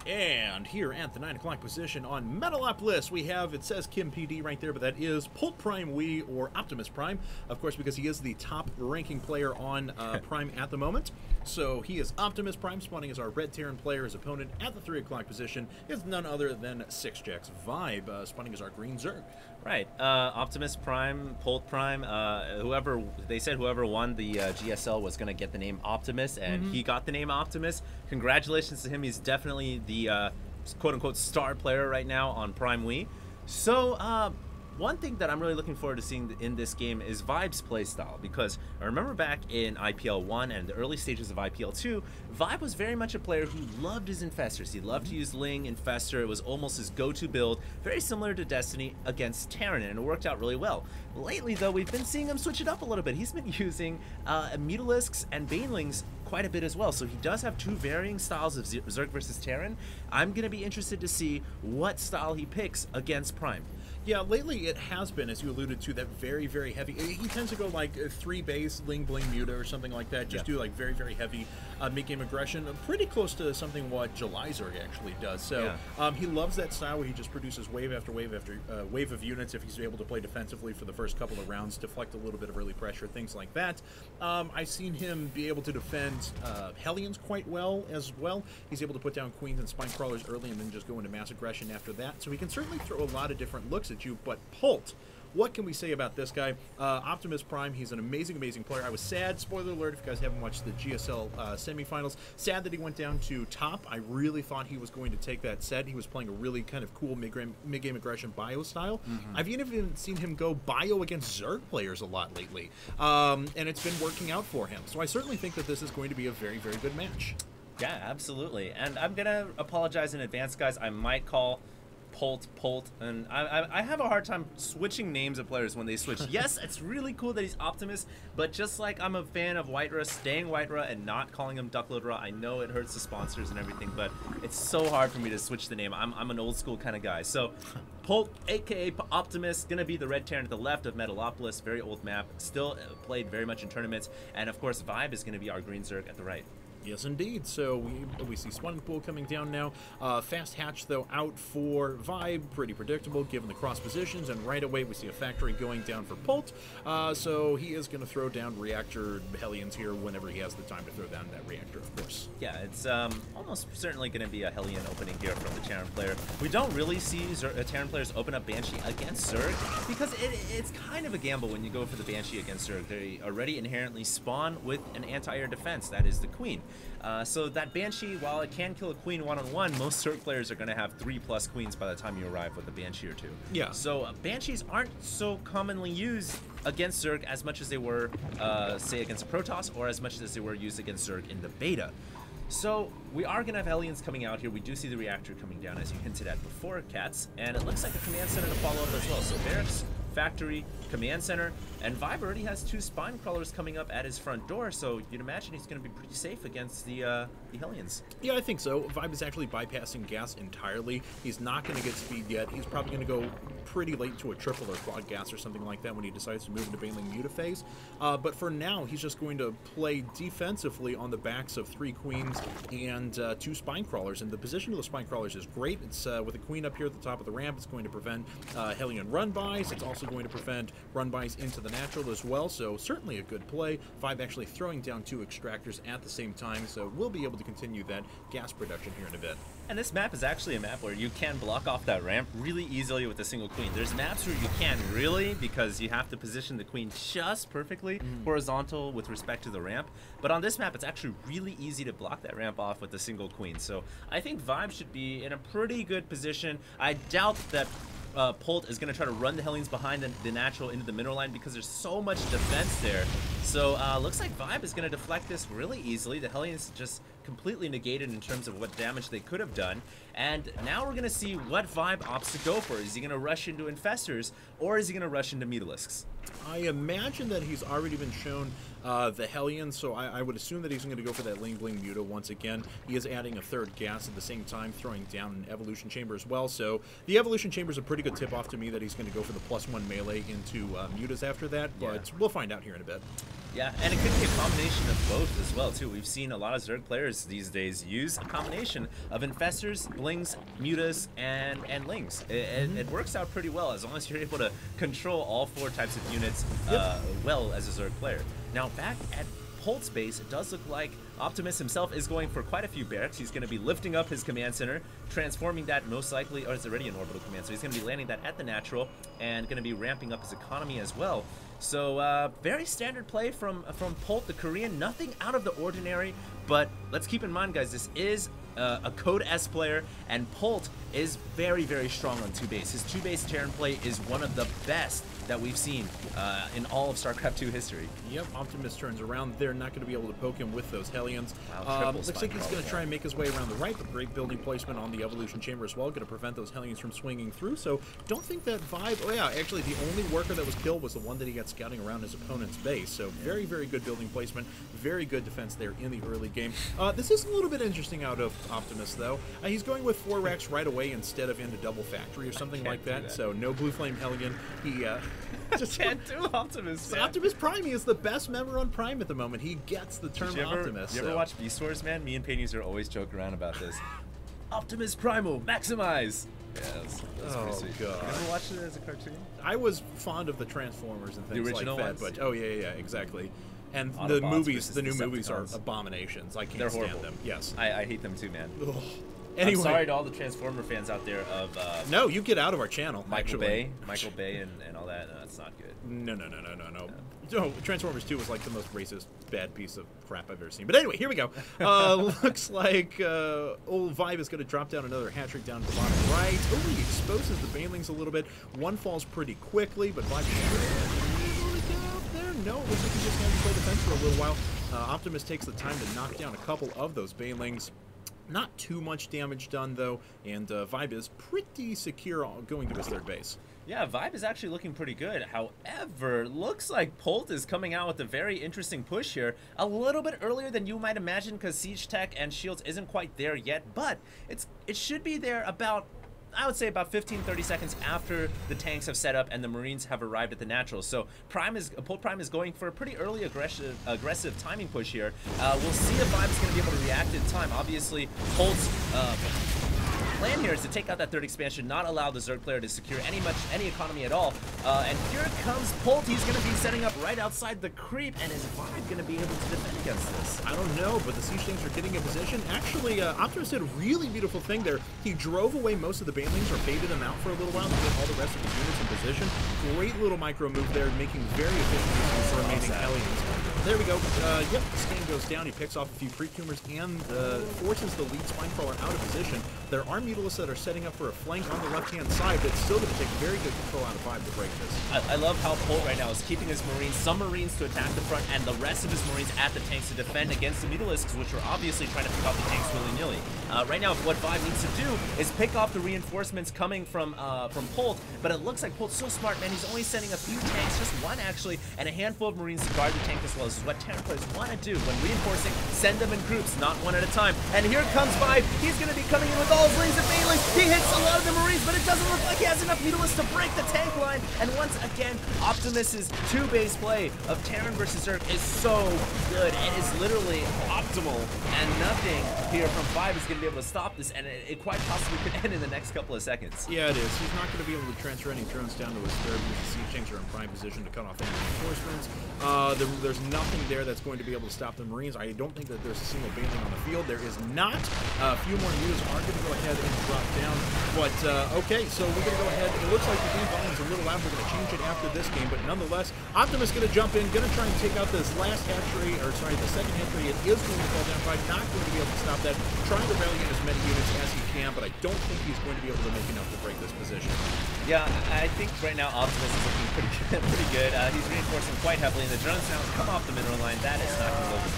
And here at the 9 o'clock position on Metalopolis, we have, it says Kim PD right there, but that is Polt Prime Wii or Optimus Prime, of course, because he is the top ranking player on Prime at the moment. So he is Optimus Prime, spawning as our Red Terran player. His opponent at the 3 o'clock position is none other than 6jack's ViBe, spawning as our Green Zerg. Right, Optimus Prime, Polt Prime, whoever, they said whoever won the GSL was going to get the name Optimus, and he got the name Optimus. Congratulations to him, he's definitely the quote-unquote star player right now on Prime Wii. So, one thing that I'm really looking forward to seeing in this game is ViBe's playstyle, because I remember back in IPL 1 and the early stages of IPL 2, ViBe was very much a player who loved his infestors. He loved to use Ling, Infestor. It was almost his go-to build, very similar to Destiny against Terran, and it worked out really well. Lately, though, we've been seeing him switch it up a little bit. He's been using Mutalisks and Banelings quite a bit as well, so he does have two varying styles of Zerg versus Terran. I'm going to be interested to see what style he picks against Prime. Yeah, lately it has been, as you alluded to, that very, very heavy. He tends to go like 3 base, Ling, Bling, Muta, or something like that. Just do like very, very heavy mid-game aggression. Pretty close to something what July Zerg actually does. So he loves that style where he just produces wave after wave after wave of units if he's able to play defensively for the first couple of rounds, deflect a little bit of early pressure, things like that. I've seen him be able to defend Hellions quite well as well. He's able to put down Queens and Spine Crawlers early and then just go into mass aggression after that. So he can certainly throw a lot of different looks at you, but Polt, what can we say about this guy? Optimus Prime, he's an amazing, amazing player. I was sad, spoiler alert, if you guys haven't watched the GSL semifinals, sad that he went down to top. I really thought he was going to take that set. He was playing a really kind of cool mid-game aggression bio style. I've even seen him go bio against Zerg players a lot lately, and it's been working out for him. So I certainly think that this is going to be a very, very good match. Yeah, absolutely. And I'm going to apologize in advance, guys. I might call Polt, and I have a hard time switching names of players when they switch. Yes, it's really cool that he's Optimus, but just like I'm a fan of Whiterah, staying Whiterah and not calling him Duckloaderah, I know it hurts the sponsors and everything, but it's so hard for me to switch the name. I'm an old school kind of guy. So Polt, aka Optimus, gonna be the Red Terran at the left of Metalopolis, very old map, still played very much in tournaments, and of course ViBe is gonna be our Green Zerg at the right. Yes, indeed. So we see Spawning Pool coming down now. Fast Hatch, though, out for ViBe. Pretty predictable, given the cross positions. And right away, we see a Factory going down for Polt. So he is going to throw down Reactor Hellions here whenever he has the time to throw down that Reactor, of course. Yeah, it's almost certainly going to be a Hellion opening here from the Terran player. We don't really see Terran players open up Banshee against Zerg, because it's kind of a gamble when you go for the Banshee against Zerg. They already inherently spawn with an anti-air defense, that is the Queen. So that Banshee, while it can kill a Queen one-on-one, most Zerg players are going to have 3+ Queens by the time you arrive with a Banshee or 2. Yeah. So Banshees aren't so commonly used against Zerg as much as they were, say, against a Protoss, or as much as they were used against Zerg in the beta. So we are going to have Hellions coming out here. We do see the Reactor coming down, as you hinted at before, Cats, and it looks like a Command Center to follow up as well. So Barracks, Factory, Command Center, and ViBe already has 2 Spine Crawlers coming up at his front door, so you'd imagine he's going to be pretty safe against the Hellions. Yeah, I think so. ViBe is actually bypassing gas entirely. He's not going to get speed yet. He's probably going to go pretty late to a triple or quad gas or something like that when he decides to move into Baneling Muta phase. But for now, he's just going to play defensively on the backs of 3 Queens and 2 Spine Crawlers. And the position of the Spine Crawlers is great. It's with a Queen up here at the top of the ramp. It's going to prevent Hellion run-bys. It's also going to prevent run-bys into the natural as well. So certainly a good play. ViBe actually throwing down 2 Extractors at the same time. So we'll be able to continue that gas production here in a bit. And this map is actually a map where you can block off that ramp really easily with a single Queen. There's maps where you can't really, because you have to position the Queen just perfectly horizontal with respect to the ramp. But on this map, it's actually really easy to block that ramp off with a single Queen. So I think ViBe should be in a pretty good position. I doubt that Polt is going to try to run the Hellions behind the natural into the middle line, because there's so much defense there. So looks like ViBe is going to deflect this really easily. The Hellions just completely negated in terms of what damage they could have done. And now we're going to see what ViBe opts to go for. Is he going to rush into Infestors, or is he going to rush into Mutalisks? I imagine that he's already been shown the Hellion, so I would assume that he's going to go for that Ling Bling Muta once again. He is adding a third gas at the same time, throwing down an Evolution Chamber as well. So the Evolution Chamber is a pretty good tip-off to me that he's going to go for the +1 melee into Mutas after that, but we'll find out here in a bit. Yeah, and it could be a combination of both as well, too. We've seen a lot of Zerg players these days use a combination of Infestors, Blings, Mutas, and Lings. It works out pretty well as long as you're able to control all 4 types of units well as a Zerg player. Now, back at Polt's base, it does look like Optimus himself is going for quite a few barracks. He's going to be lifting up his command center, transforming that most likely, or it's already an orbital command, so he's going to be landing that at the natural and going to be ramping up his economy as well. So very standard play from Polt, the Korean. Nothing out of the ordinary, but let's keep in mind, guys, this is a Code S player, and Polt is very, very strong on 2-base. His 2-base Terran play is one of the best that we've seen in all of StarCraft 2 history. Yep, Optimus turns around. They're not going to be able to poke him with those Hellions. Wow, looks like he's going to try and make his way around the right, but great building placement on the Evolution Chamber as well, going to prevent those Hellions from swinging through. So don't think that ViBe... Oh yeah, actually the only worker that was killed was the one that he got scouting around his opponent's base. So very, very good building placement, very good defense there in the early game. This is a little bit interesting out of Optimus, though. He's going with 4 racks right away instead of into double factory or something like that. So no Blue Flame Hellion. He just can't do Optimus. Optimus Prime, he is the best member on Prime at the moment. He gets the term Optimus. You ever watch Beast Wars, man? Me and Painties are always joking around about this. Optimus Primal, maximize! Yeah, that's pretty sweet. God. You ever watched it as a cartoon? I was fond of the Transformers and things like that, ones? but yeah, exactly. And Autobots the movies, the new Decepticons. movies are abominations. I can't stand them. Yes. I hate them too, man. Ugh. Anyway. I'm sorry to all the Transformer fans out there of... no, you get out of our channel, Michael Bay and all that. No, that's not good. No. No, Transformers 2 was like the most racist, bad piece of crap I've ever seen. But anyway, here we go. Looks like old ViBe is going to drop down another hat-trick down to the bottom right. Oh, he exposes the Banelings a little bit. One falls pretty quickly, but ViBe there. No, it looks like he just had to play defense for a little while. Optimus takes the time to knock down a couple of those Banelings. Not too much damage done, though, and ViBe is pretty secure going to his third base. Yeah, ViBe is actually looking pretty good. However, looks like Polt is coming out with a very interesting push here. A little bit earlier than you might imagine because Siege Tech and Shields isn't quite there yet, but it should be there about... I would say about 15-30 seconds after the tanks have set up and the Marines have arrived at the natural. So Polt Prime is going for a pretty early aggressive timing push here. We'll see if ViBe is going to be able to react in time. Obviously, Polt's plan here is to take out that third expansion, not allow the Zerg player to secure any economy at all. And here comes Polt. He's going to be setting up right outside the creep, and is ViBe going to be able to defend against this? I don't know, but the Siege Tanks are getting in position. Actually, Optimus did a really beautiful thing there. He drove away most of the Banelings, or baited them out for a little while to get all the rest of the units in position. Great little micro move there, making very efficient use of the remaining Hellions. There we go. Yep, the scan goes down. He picks off a few creep tumors and forces the lead Spinecrawler out of position. There are Mutalisks that are setting up for a flank on the left-hand side, but still going to take very good control out of ViBe to break this. I love how Polt right now is keeping his Marines, some Marines to attack the front, and the rest of his Marines at the tanks to defend against the Mutalisks, which are obviously trying to pick off the tanks willy-nilly. Right now, what ViBe needs to do is pick off the reinforcements coming from Polt, but it looks like Polt's so smart, man. He's only sending a few tanks, just one actually, and a handful of Marines to guard the tank as well. This is what Terran players want to do when reinforcing. Send them in groups, not one at a time. And here comes ViBe. He's going to be coming in with all his Lings and Banelings. He hits a lot of the Marines, but it doesn't look like he has enough Mutalisks to break the tank line. And once again, Optimus's 2-base play of Terran versus Zerg is so good. It is literally optimal, and nothing here from ViBe is going to be able to stop this, and it quite possibly could end in the next couple of seconds. Yeah, it is. He's not going to be able to transfer any drones down to his third because the Siege Tanks are in prime position to cut off any reinforcements. There's nothing there that's going to be able to stop the Marines. I don't think that there's a single Baneling on the field. There is not. A few more units are going to go ahead and drop down. But, okay, so we're going to go ahead. It looks like the game volume's a little loud. We're going to change it after this game. But nonetheless, Optimus going to jump in, going to try and take out this last hatchery, or sorry, the second hatchery. It is going to fall down. ViBe not going to be able to stop that. Trying to rally in as many units as he can, but I don't think he's going to be able to make enough to break this position. Yeah, I think right now Optimus is looking pretty good. He's reinforcing quite heavily, and the drones now come off the mineral line. That is not going to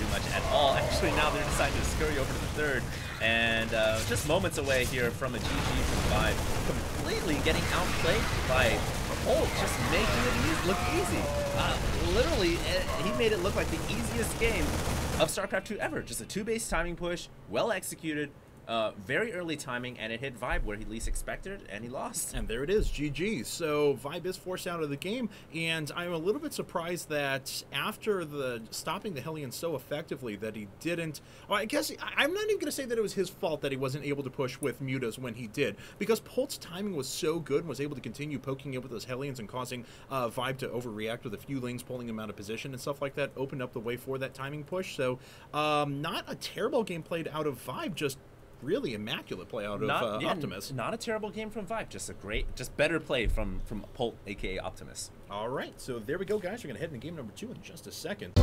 do much at all. Actually, now they're deciding to scurry over to the third, and just moments away here from a GG from ViBe, completely getting outplayed by Polt just making it look easy. Literally, he made it look like the easiest game of StarCraft 2 ever. Just a 2-base timing push, well executed, very early timing, and it hit ViBe where he least expected, and he lost. And there it is, GG. So ViBe is forced out of the game, and I'm a little bit surprised that after the stopping the Hellion so effectively that he didn't. Well, I guess I'm not even going to say that it was his fault that he wasn't able to push with mutas when he did, because Polt's timing was so good and was able to continue poking it with those Hellions and causing ViBe to overreact with a few lings, pulling him out of position and stuff like that, opened up the way for that timing push. So not a terrible game played out of ViBe, just really immaculate play out of Optimus. Not a terrible game from ViBe, just better play from Polt, aka Optimus. All right, so there we go, guys. We're going to head into game number 2 in just a second.